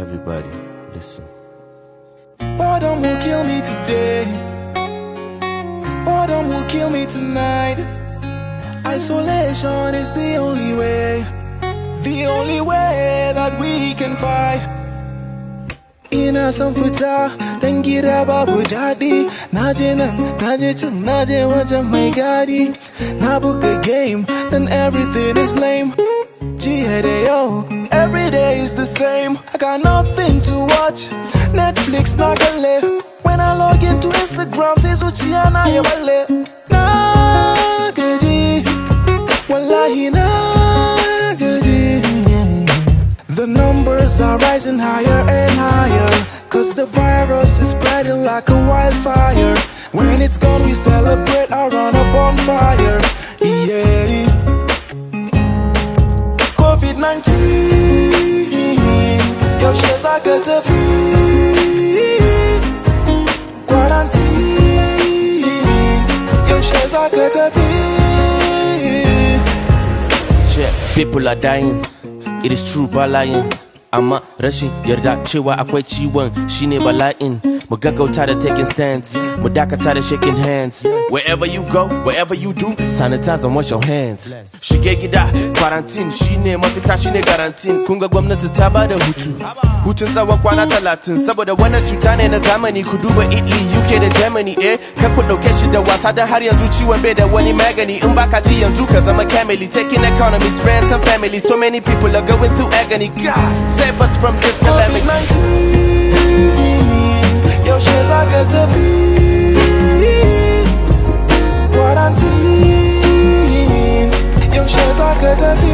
Everybody, listen. Boredom will kill me today. Boredom will kill me tonight. Isolation is the only way that we can fight. Ina son fita dan gida babu daɗi. Naje nan, naje can, naje wajen mai gadi. Na buga game, then everything is lame. Jiya da yau, every day is the same. I got nothing to watch, Netflix na kalle. When I log into Instagram, sai zuciya na ya balle. Na gaji, wallahi na gaji. The numbers are rising higher and higher, 'cause the virus is spreading like a wildfire. When it's gone, we celebrate around a bonfire. Yeah. COVID-19, yaushe zaka tafi? Quarantine, yaushe zaka tafi? Yeah, people are dying. It is true, ba lying. Amma rashin yarda cewa akwai ciwon shine bala'in. Mu gaggauta da taking stands, mu dakata da shaking hands. Wherever you go, wherever you do, sanitize and wash your hands. Shige gida, quarantine shine mafita, shine garantin. Kun ga gwamnati ta bada hutu, hutun tsawon kwana 30. Saboda wannan cuta ne na zamani, ku duba Italy, UK da Germany. Ka ku dauke shi da wasa da har yanzu ciwon bai da wani magani. In baka ji yanzu ka zama camely, taking economies, friends and family. So many people are going through agony. God, save us from this calamity. Yaushe zaka tafi? Quarantine, yaushe zaka tafi?